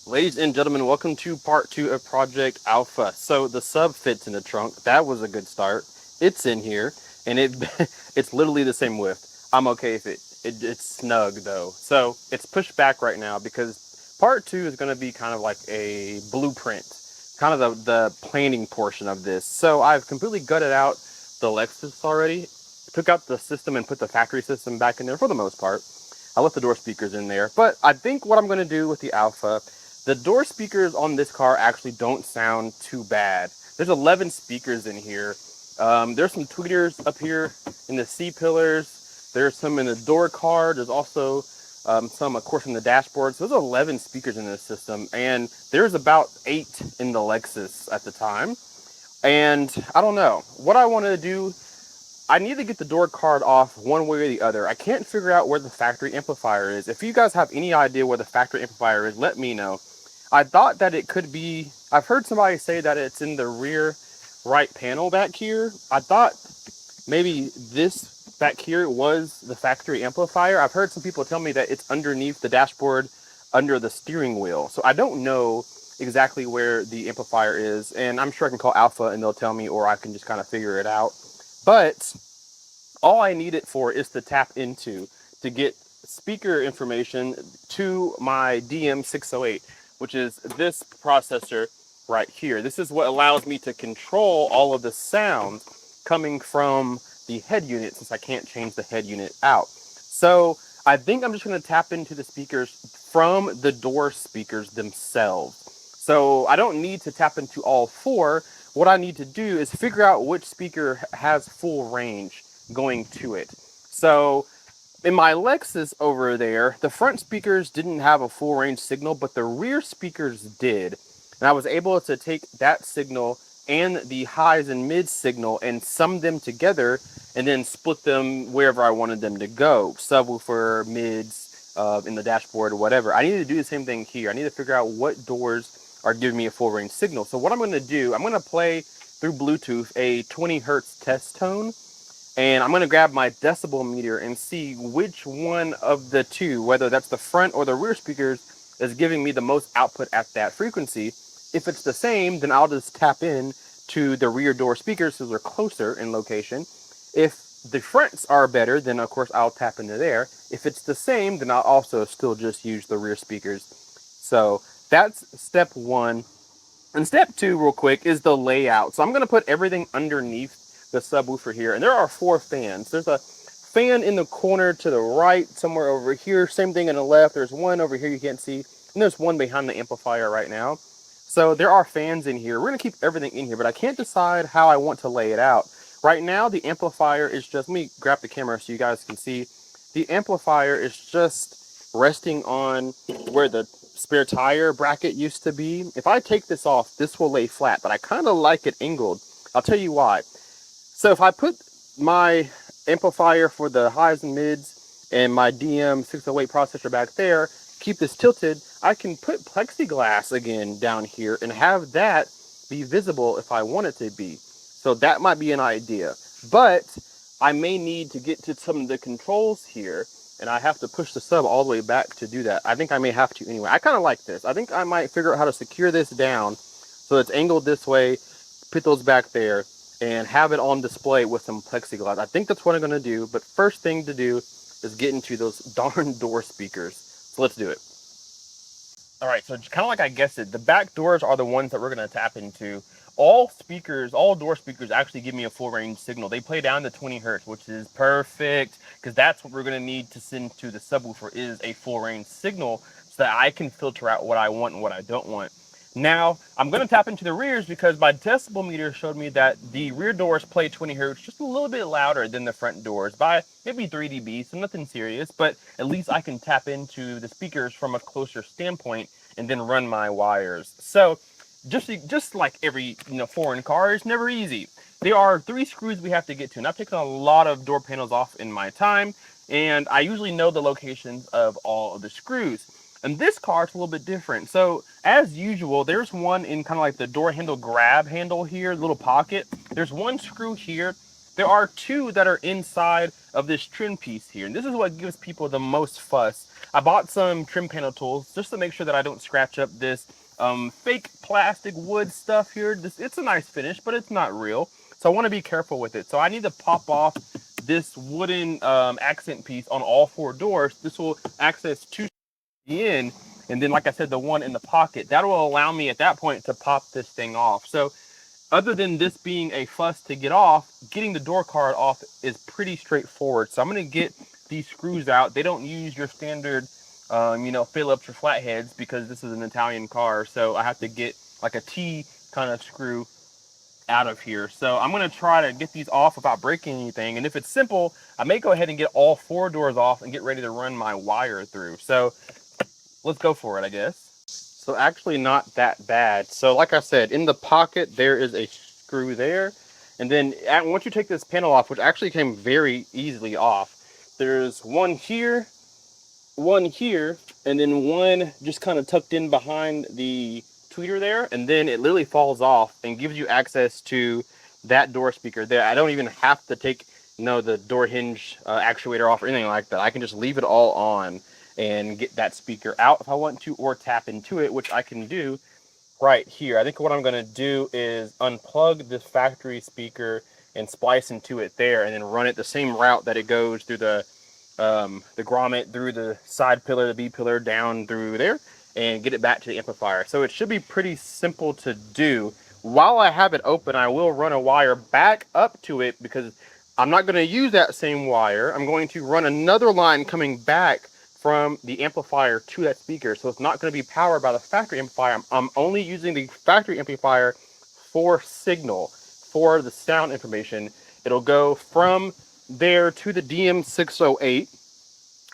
Ladies and gentlemen, welcome to part 2 of Project Alpha. So the sub fits in the trunk. That was a good start. It's in here, and it's literally the same width. I'm okay if it's snug though. So it's pushed back right now because part 2 is going to be kind of like a blueprint, kind of the planning portion of this. So I've completely gutted out the Lexus already, took out the system and put the factory system back in there for the most part. I left the door speakers in there, but I think what I'm going to do with the Alpha, the door speakers on this car actually don't sound too bad. There's 11 speakers in here. There's some tweeters up here in the C-pillars. There's some in the door card. There's also some, of course, in the dashboard. So there's 11 speakers in this system, and there's about 8 in the Lexus at the time. And I don't know. What I want to do, I need to get the door card off one way or the other. I can't figure out where the factory amplifier is. If you guys have any idea where the factory amplifier is, let me know. I thought that it could be, I've heard somebody say that it's in the rear right panel back here. I thought maybe this back here was the factory amplifier. I've heard some people tell me that it's underneath the dashboard under the steering wheel. So I don't know exactly where the amplifier is, and I'm sure I can call Alpha and they'll tell me, or I can just kind of figure it out. But all I need it for is to tap into to get speaker information to my DM608, which is this processor right here. This is what allows me to control all of the sound coming from the head unit, since I can't change the head unit out. So I think I'm just going to tap into the speakers from the door speakers themselves. So I don't need to tap into all 4. What I need to do is figure out which speaker has full range going to it. So in my Lexus over there, the front speakers didn't have a full range signal, but the rear speakers did. And I was able to take that signal and the highs and mids signal and sum them together and then split them wherever I wanted them to go. Subwoofer, mids, in the dashboard or whatever. I need to do the same thing here. I need to figure out what doors are giving me a full range signal. So what I'm going to do, I'm going to play through Bluetooth a 20 hertz test tone, and I'm going to grab my decibel meter and see which one of the two, whether that's the front or the rear speakers, is giving me the most output at that frequency. If it's the same, then I'll just tap in to the rear door speakers so they're closer in location. If the fronts are better, then of course I'll tap into there. If it's the same, then I'll also still just use the rear speakers. So that's step 1. And step 2, real quick, is the layout. So I'm going to put everything underneath the subwoofer here. And there are 4 fans. There's a fan in the corner to the right, somewhere over here. Same thing on the left. There's one over here you can't see. And there's one behind the amplifier right now. So there are fans in here. We're going to keep everything in here, but I can't decide how I want to lay it out. Right now, the amplifier is just, let me grab the camera so you guys can see. The amplifier is just resting on where the spare tire bracket used to be. If I take this off, this will lay flat, but I kind of like it angled. I'll tell you why. So if I put my amplifier for the highs and mids and my DM608 processor back there, keep this tilted, I can put plexiglass again down here and have that be visible if I want it to be. So that might be an idea. But I may need to get to some of the controls here, and I have to push the sub all the way back to do that. I think I may have to anyway. I kind of like this. I think I might figure out how to secure this down so it's angled this way, put those back there, and have it on display with some plexiglass. I think that's what I'm going to do, but first thing to do is get into those darn door speakers. So let's do it. All right, so kind of like I guessed it, the back doors are the ones that we're going to tap into. All speakers, all door speakers actually give me a full range signal. They play down to 20 hertz, which is perfect, because that's what we're going to need to send to the subwoofer is a full range signal so that I can filter out what I want and what I don't want. Now, I'm going to tap into the rears because my decibel meter showed me that the rear doors play 20 hertz just a little bit louder than the front doors by maybe 3 dB, so nothing serious, but at least I can tap into the speakers from a closer standpoint and then run my wires. So just like every foreign car, it's never easy. There are 3 screws we have to get to, and I've taken a lot of door panels off in my time, and I usually know the locations of all of the screws. And this car is a little bit different. So as usual, there's one in kind of like the door handle grab handle here, little pocket. There's one screw here there are two that are inside of this trim piece here. And this is what gives people the most fuss. I bought some trim panel tools just to make sure that I don't scratch up this fake plastic wood stuff here. It's a nice finish, but it's not real. So I want to be careful with it. So I need to pop off this wooden accent piece on all four doors. This will access two in, and then like I said, the one in the pocket. That will allow me at that point to pop this thing off. So other than this being a fuss to get off, getting the door card off is pretty straightforward. So I'm going to get these screws out. They don't use your standard, Phillips or flatheads because this is an Italian car. So I have to get like a T kind of screw out of here. So I'm going to try to get these off without breaking anything. And if it's simple, I may go ahead and get all four doors off and get ready to run my wire through. So let's go for it, I guess. So actually not that bad. So like I said, in the pocket, there is a screw there. And then once you take this panel off, which actually came very easily off, there's one here, and then one just kind of tucked in behind the tweeter there. And then it literally falls off and gives you access to that door speaker there. I don't even have to take, the door hinge actuator off or anything like that. I can just leave it all on and get that speaker out if I want to, or tap into it, which I can do right here. I think what I'm going to do is unplug this factory speaker and splice into it there, and then run it the same route that it goes through the grommet, through the side pillar, the B pillar, down through there, and get it back to the amplifier. So it should be pretty simple to do. While I have it open, I will run a wire back up to it because I'm not going to use that same wire. I'm going to run another line coming back from the amplifier to that speaker. So it's not going to be powered by the factory amplifier. I'm only using the factory amplifier for signal, for the sound information. It'll go from there to the DM608,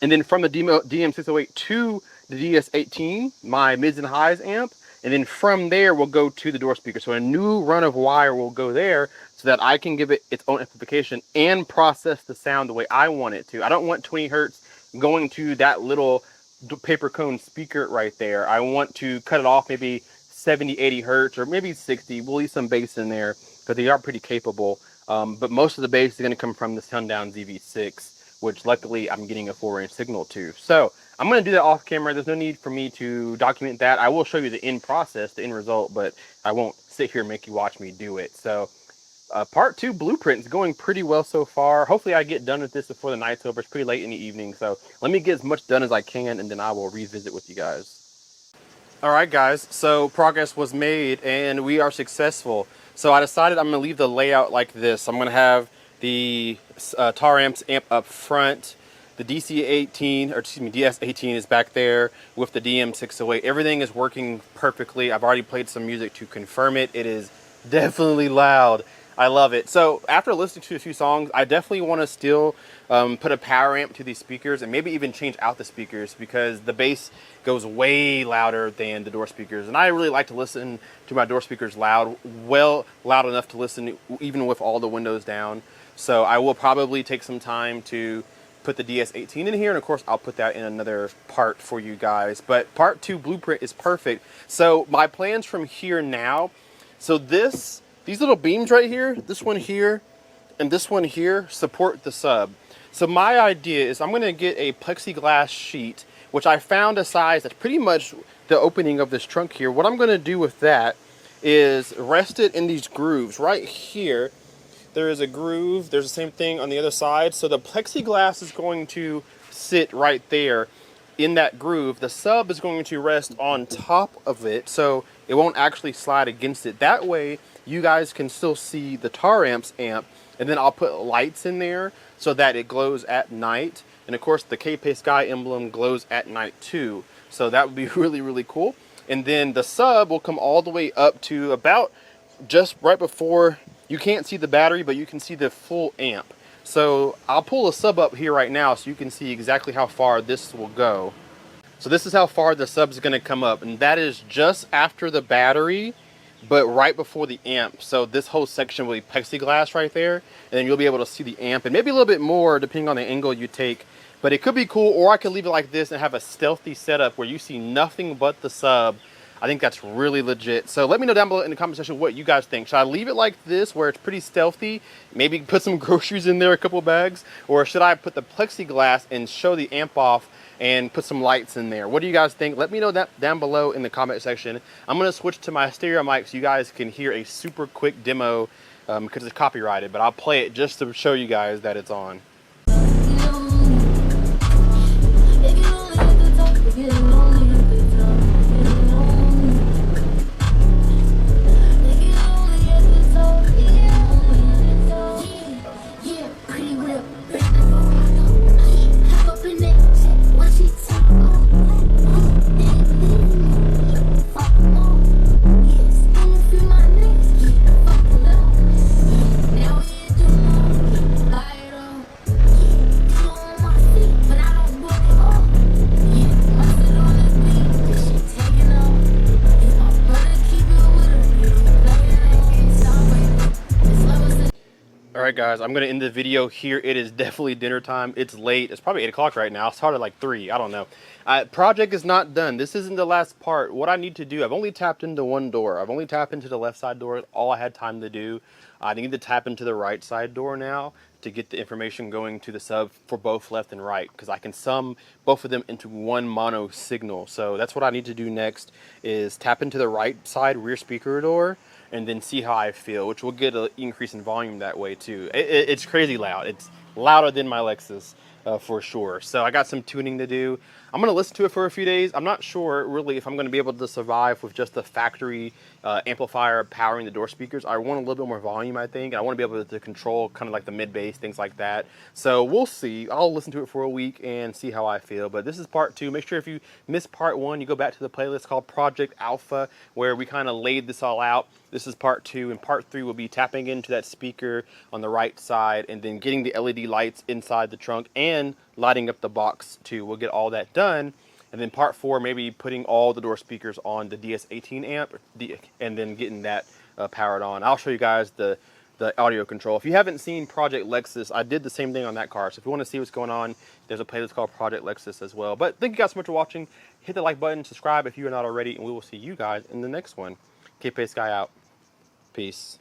and then from the DM608 to the DS18, my mids and highs amp, and then from there we'll go to the door speaker. So a new run of wire will go there so that I can give it its own amplification and process the sound the way I want it to. I don't want 20 hertz going to that little paper cone speaker right there. I want to cut it off maybe 70, 80 hertz, or maybe 60. We'll leave some bass in there because they are pretty capable. But most of the bass is going to come from the Sundown ZV6, which luckily I'm getting a 4-inch signal to. So I'm going to do that off camera. There's no need for me to document that. I will show you the end process, the end result, but I won't sit here and make you watch me do it. So part 2 blueprint is going pretty well so far. Hopefully I get done with this before the night's over. It's pretty late in the evening, so let me get as much done as I can, and then I will revisit with you guys. All right, guys, so progress was made and we are successful. So I decided I'm going to leave the layout like this. I'm going to have the tar amp up front. The DS18 is back there with the DM608. Everything is working perfectly. I've already played some music to confirm it. It is definitely loud. I love it. So after listening to a few songs, I definitely want to still put a power amp to these speakers, and maybe even change out the speakers, because the bass goes way louder than the door speakers. And I really like to listen to my door speakers loud enough to listen even with all the windows down. So I will probably take some time to put the DS18 in here, and of course I'll put that in another part for you guys. But part 2 blueprint is perfect. So my plans from here now, so these little beams right here, this one here and this one here, support the sub. So my idea is I'm going to get a plexiglass sheet, which I found a size that's pretty much the opening of this trunk here. What I'm going to do with that is rest it in these grooves right here. There is a groove. There's the same thing on the other side. So the plexiglass is going to sit right there in that groove. The sub is going to rest on top of it, so it won't actually slide against it. That way you guys can still see the tar amps amp, and then I'll put lights in there so that it glows at night. And of course the K-Pay Sky emblem glows at night too. So that would be really, really cool. And then the sub will come all the way up to about just right before, you can't see the battery, but you can see the full amp. So I'll pull a sub up here right now so you can see exactly how far this will go. So this is how far the sub is going to come up, and that is just after the battery, but right before the amp. So this whole section will be plexiglass right there, and then you'll be able to see the amp, and maybe a little bit more depending on the angle you take. But it could be cool, or I could leave it like this and have a stealthy setup where you see nothing but the sub. I think that's really legit. So let me know down below in the comment section what you guys think. Should I leave it like this where it's pretty stealthy, maybe put some groceries in there, a couple bags, or should I put the plexiglass and show the amp off and put some lights in there? What do you guys think? Let me know that down below in the comment section. I'm gonna switch to my stereo mic so you guys can hear a super quick demo because it's copyrighted, but I'll play it just to show you guys that it's on. Alright guys, I'm going to end the video here. It is definitely dinner time. It's late. It's probably 8 o'clock right now. It started like 3. I don't know. Project is not done. This isn't the last part. What I need to do, I've only tapped into one door. I've only tapped into the left side door. All I had time to do. I need to tap into the right side door now to get the information going to the sub for both left and right, because I can sum both of them into one mono signal. So that's what I need to do next, is tap into the right side rear speaker door and then see how I feel, which will get an increase in volume that way too. It's crazy loud. It's louder than my Lexus for sure. So I got some tuning to do. I'm going to listen to it for a few days. I'm not sure really if I'm going to be able to survive with just the factory amplifier powering the door speakers. I want a little bit more volume, I think. I want to be able to control kind of like the mid bass, things like that. So we'll see. I'll listen to it for a week and see how I feel. But this is part 2. Make sure if you missed part 1, you go back to the playlist called Project Alfa, where we kind of laid this all out. This is part 2, and part 3 will be tapping into that speaker on the right side and then getting the LED lights inside the trunk and lighting up the box too. We'll get all that done. And then part 4, maybe putting all the door speakers on the DS18 amp and then getting that powered on. I'll show you guys the audio control. If you haven't seen Project Lexus, I did the same thing on that car. So if you want to see what's going on, there's a playlist called Project Lexus as well. But thank you guys so much for watching. Hit the like button, subscribe if you're not already, and we will see you guys in the next one. Kt.2 out. Peace.